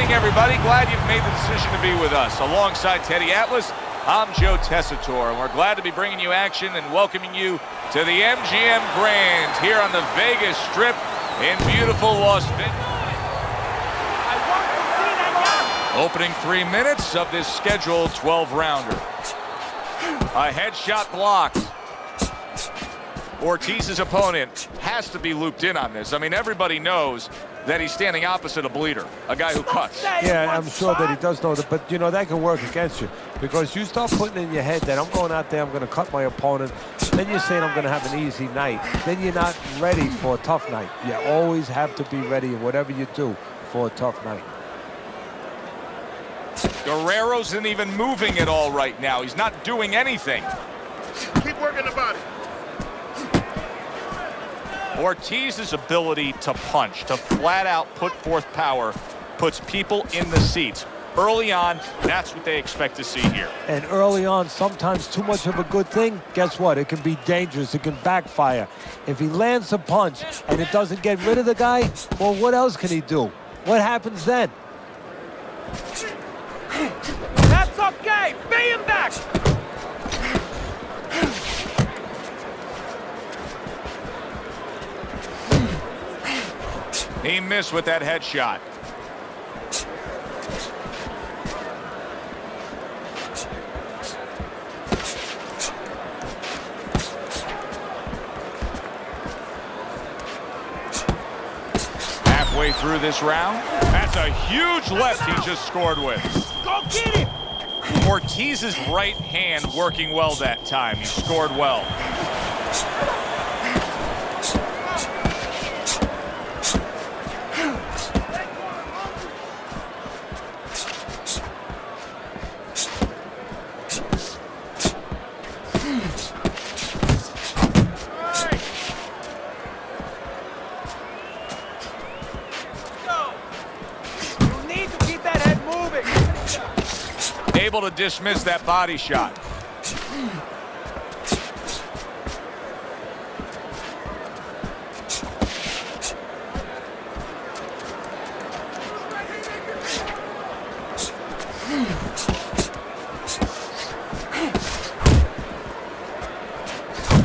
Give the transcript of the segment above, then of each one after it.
morning, everybody. Glad you've made the decision to be with us. Alongside Teddy Atlas, I'm Joe Tessitore, and we're glad to be bringing you action and welcoming you to the MGM Grand here on the Vegas Strip in beautiful Las Vegas. Opening 3 minutes of this scheduled 12-rounder. A headshot blocked. Ortiz's opponent has to be looped in on this. I mean, everybody knows that he's standing opposite a bleeder, a guy who cuts. Yeah, I'm sure that he does know that, but you know, that can work against you because you start putting in your head that I'm going out there, I'm going to cut my opponent, then you're saying I'm going to have an easy night, then you're not ready for a tough night. You always have to be ready in whatever you do for a tough night. Guerrero isn't even moving at all right now. He's not doing anything. Keep working the body. Ortiz's ability to punch, to flat out put forth power, puts people in the seats. Early on, that's what they expect to see here. And early on, sometimes too much of a good thing, guess what? It can be dangerous. It can backfire. If he lands a punch and it doesn't get rid of the guy, well, what else can he do? What happens then? That's okay. Pay him back. He missed with that headshot. Halfway through this round, that's a huge left he just scored with. Go get him. Ortiz's right hand working well that time. He scored well. Able to dismiss that body shot.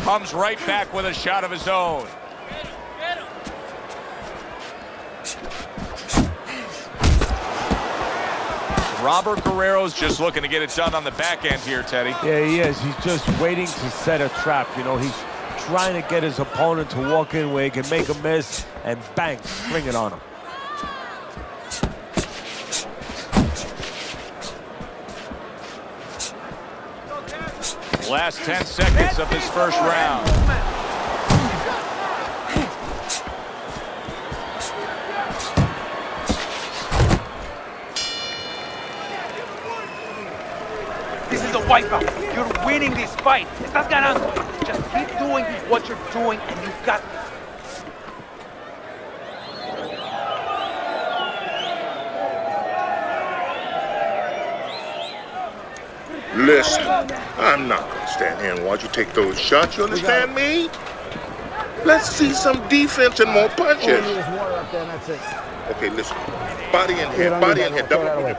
Comes right back with a shot of his own. Robert Guerrero's just looking to get it done on the back end here, Teddy. Yeah, he is. He's just waiting to set a trap. You know, he's trying to get his opponent to walk in where he can make a miss and bang, spring it on him. Last 10 seconds of this first round. This is a wipeout. You're winning this fight. Estás ganando. Just keep doing what you're doing and you've got this. Listen, I'm not going to stand here and watch you take those shots. You understand me? Let's see some defense and more punches. Okay, listen. Body in here. Body in here. Double.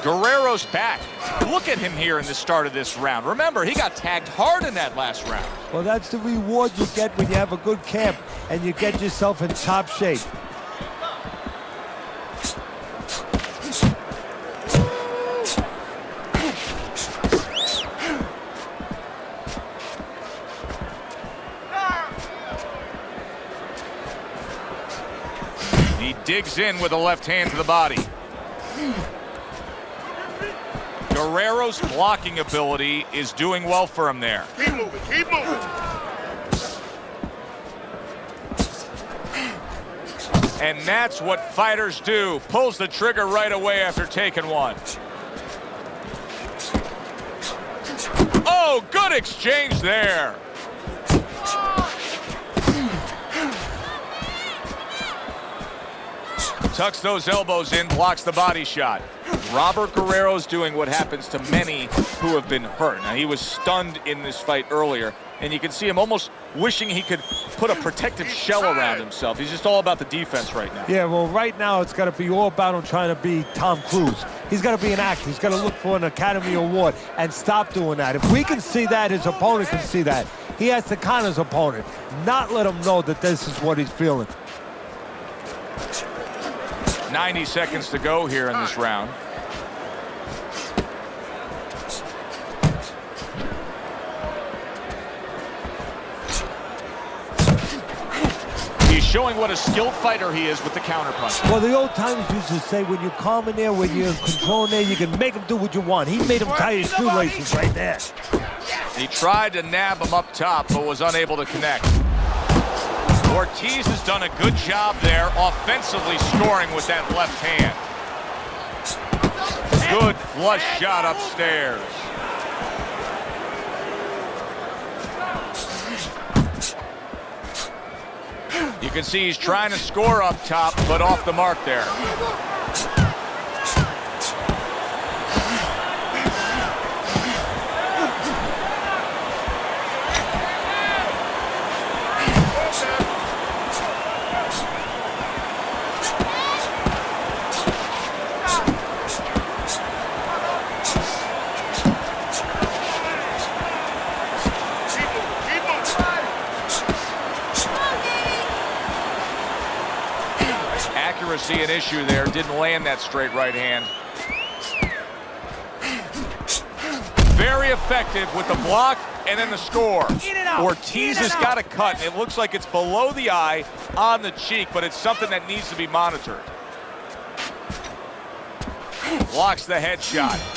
Guerrero's back. Look at him here in the start of this round. Remember, he got tagged hard in that last round. Well, that's the reward you get when you have a good camp and you get yourself in top shape. He digs in with a left hand to the body. Guerrero's blocking ability is doing well for him there. Keep moving, keep moving. And that's what fighters do. Pulls the trigger right away after taking one. Oh, good exchange there. Tucks those elbows in, blocks the body shot. Robert Guerrero's doing what happens to many who have been hurt. Now, he was stunned in this fight earlier, and you can see him almost wishing he could put a protective shell around himself. He's just all about the defense right now. Yeah, well, right now it's got to be all about him trying to be Tom Cruise. He's got to be an actor. He's got to look for an Academy Award and stop doing that. If we can see that, his opponent can see that. He has to con his opponent, not let him know that this is what he's feeling. 90 seconds to go here in this round. He's showing what a skilled fighter he is with the counterpunch. Well, the old timers used to say when you're calm in there, when you're in control in there, you can make him do what you want. He made him tie his shoelaces right there. He tried to nab him up top, but was unable to connect. Ortiz has done a good job there, offensively scoring with that left hand. Good flush shot upstairs. You can see he's trying to score up top, but off the mark there. Accuracy an issue there, didn't land that straight right hand. Very effective with the block and then the score. Ortiz has got a cut. It looks like it's below the eye on the cheek, but it's something that needs to be monitored. Blocks the headshot.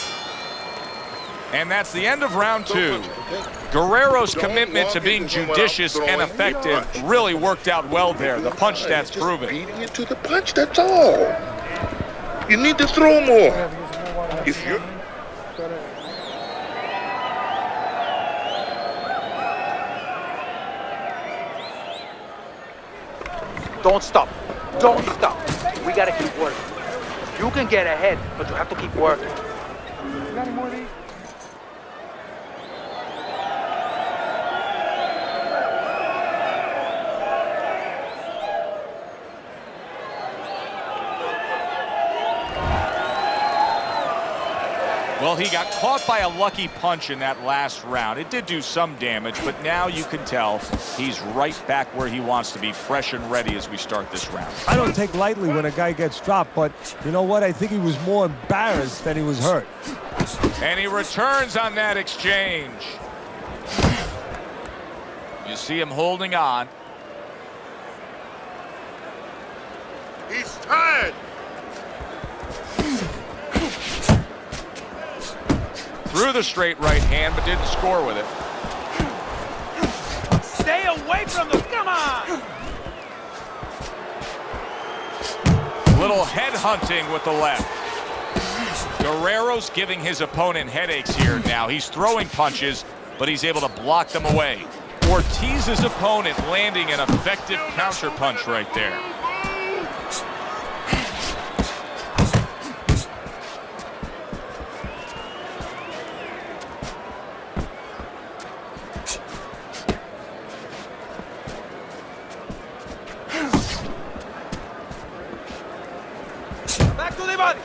And that's the end of round two. Guerrero's commitment to being judicious and effective really worked out well there. The punch stats prove it. Beating it to the punch, that's all. You need to throw more. If you're... Don't stop. Don't stop. We gotta keep working. You can get ahead, but you have to keep working. You got any more of these? Well, he got caught by a lucky punch in that last round. It did do some damage, but now you can tell he's right back where he wants to be, fresh and ready as we start this round. I don't take lightly when a guy gets dropped, but you know what? I think he was more embarrassed than he was hurt. And he returns on that exchange. You see him holding on. He's tired. Threw the straight right hand, but didn't score with it. Stay away from them, come on! Little head hunting with the left. Guerrero's giving his opponent headaches here now. He's throwing punches, but he's able to block them away. Ortiz's opponent landing an effective counter punch right there. Back to the body.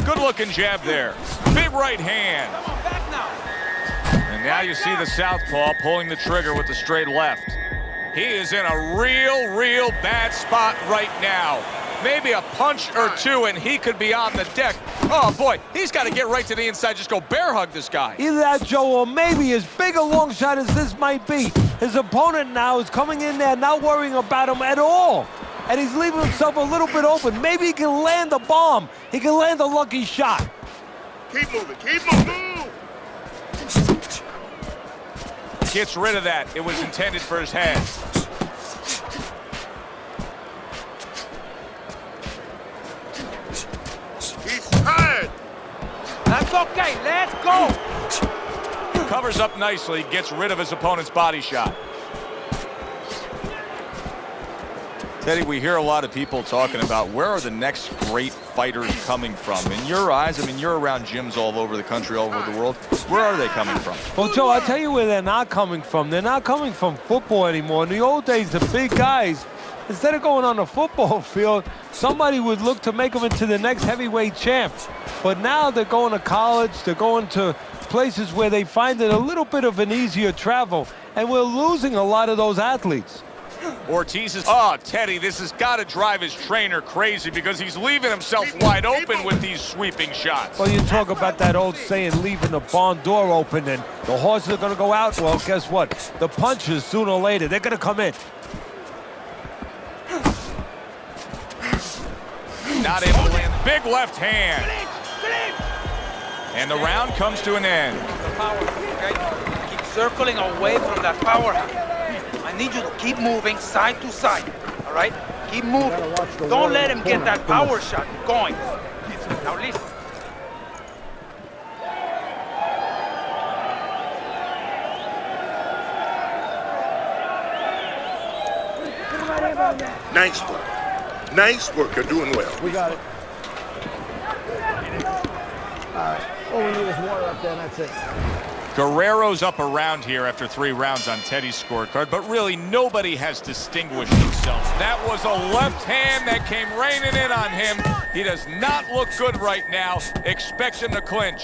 Good looking jab there. Big right hand. Come on, back now. And now you see the southpaw pulling the trigger with the straight left. He is in a real bad spot right now. Maybe a punch or two and he could be on the deck. Oh boy, he's got to get right to the inside, just go bear hug this guy. Either that, Joe, or maybe as big a long shot as this might be, his opponent now is coming in there not worrying about him at all. And he's leaving himself a little bit open. Maybe he can land a bomb. He can land a lucky shot. Keep moving, keep moving. Gets rid of that. It was intended for his head. He's tired. That's okay, let's go. Covers up nicely, gets rid of his opponent's body shot. Teddy, we hear a lot of people talking about where are the next great fighters coming from. In your eyes, I mean, you're around gyms all over the country, all over the world. Where are they coming from? Well, Joe, I'll tell you where they're not coming from. They're not coming from football anymore. In the old days, the big guys, instead of going on the football field, somebody would look to make them into the next heavyweight champ. But now they're going to college, they're going to places where they find it a little bit of an easier travel, and we're losing a lot of those athletes. Ortiz is, oh, Teddy, this has got to drive his trainer crazy because he's leaving himself wide open with these sweeping shots. Well, you talk about that old saying, leaving the barn door open and the horses are going to go out. Well, guess what? The punches, sooner or later, they're going to come in. Not able to land. Big left hand. And the round comes to an end. Power, okay? Keep circling away from that power hand. I need you to keep moving side to side, all right? Keep moving. Don't let him get that power shot going. Now listen. Nice work. Nice work. You're doing well. We got it. All right. All we need is water up there, and that's it. Guerrero's up around here after 3 rounds on Teddy's scorecard, but really nobody has distinguished himself. That was a left hand that came raining in on him. He does not look good right now. Expect him to clinch.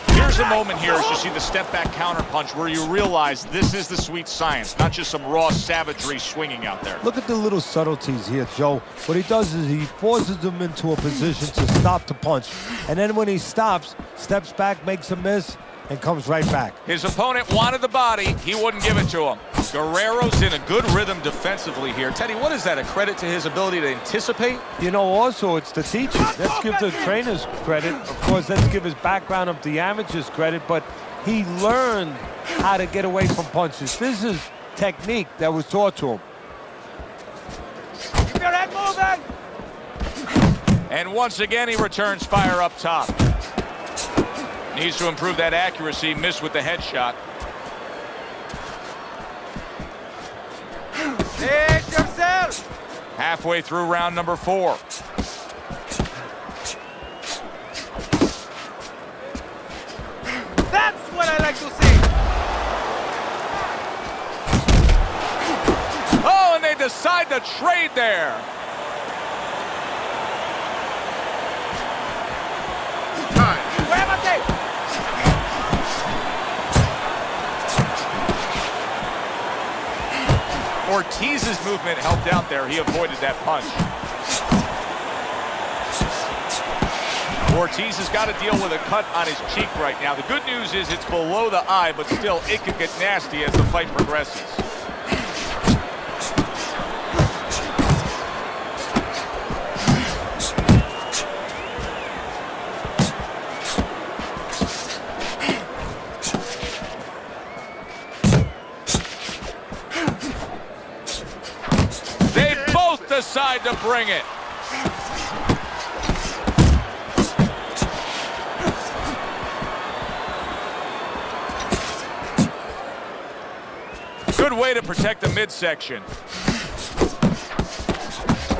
Here's a moment here as you see the step back counter punch where you realize this is the sweet science, not just some raw savagery swinging out there. Look at the little subtleties here, Joe. What he does is he forces them into a position to stop the punch. And then when he stops, steps back, makes a miss, and comes right back. His opponent wanted the body. He wouldn't give it to him. Guerrero's in a good rhythm defensively here. Teddy, what is that, a credit to his ability to anticipate? You know, also, it's the teachers. Let's give the trainers credit. Of course, let's give his background of the amateurs credit, but he learned how to get away from punches. This is technique that was taught to him. Keep your head moving! And once again, he returns fire up top. Needs to improve that accuracy. Missed with the headshot. Hit yourself! Halfway through round number 4. That's what I like to see! Oh, and they decide to trade there. Ortiz's movement helped out there. He avoided that punch. Ortiz has got to deal with a cut on his cheek right now. The good news is it's below the eye, but still it could get nasty as the fight progresses. Decide to bring it. Good way to protect the midsection.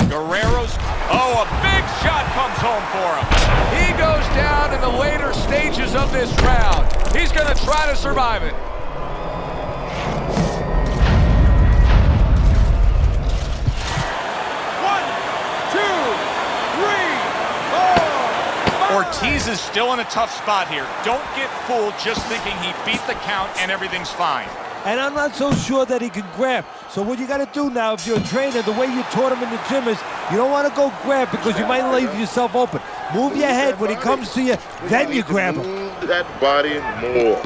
Guerrero's, oh, a big shot comes home for him. He goes down in the later stages of this round. He's going to try to survive it. Ortiz is still in a tough spot here. Don't get fooled just thinking he beat the count and everything's fine. And I'm not so sure that he can grab. So what you got to do now, if you're a trainer, the way you taught him in the gym is you don't want to go grab because you might leave yourself open. Move your head when he comes to you, then you grab him. Move that body more.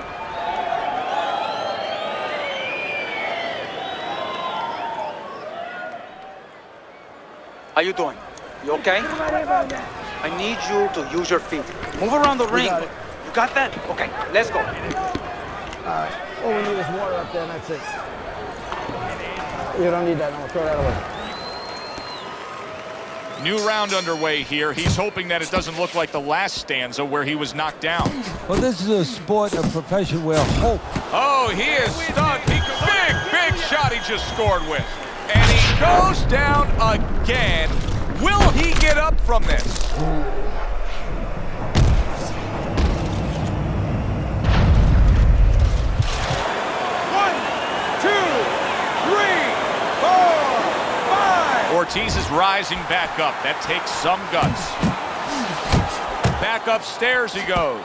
How you doing? You okay? I need you to use your feet. Move around the ring. You got that? Okay, let's go. All right. All we need is water up there, and that's it. You don't need that. No, throw that away. New round underway here. He's hoping that it doesn't look like the last stanza where he was knocked down. Well, this is a sport and a profession where hope. Oh, he is stunned. Big shot he just scored with. And he goes down again. Will he get up from this? 1, 2, 3, 4, 5. Ortiz is rising back up. That takes some guts. Back upstairs he goes.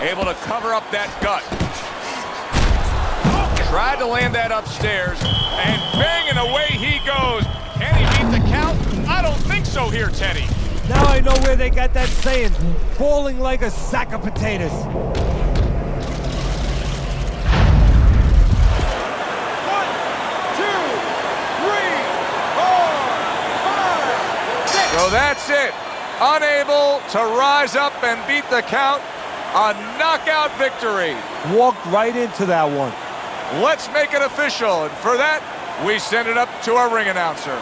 Able to cover up that gut. Tried to land that upstairs, and bang, and away he goes. Can he beat the count? I don't think so here, Teddy. Now I know where they got that saying, falling like a sack of potatoes. 1, 2, 3, 4, 5, 6. So that's it. Unable to rise up and beat the count. A knockout victory. Walked right into that one. Let's make it official, and for that, we send it up to our ring announcer.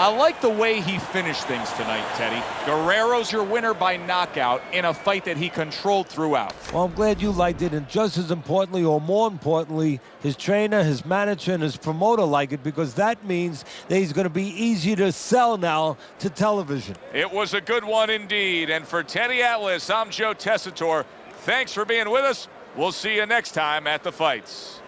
I like the way he finished things tonight, Teddy. Guerrero's your winner by knockout in a fight that he controlled throughout. Well, I'm glad you liked it, and just as importantly, or more importantly, his trainer, his manager, and his promoter like it, because that means that he's going to be easy to sell now to television. It was a good one indeed, and for Teddy Atlas, I'm Joe Tessitore. Thanks for being with us. We'll see you next time at the fights.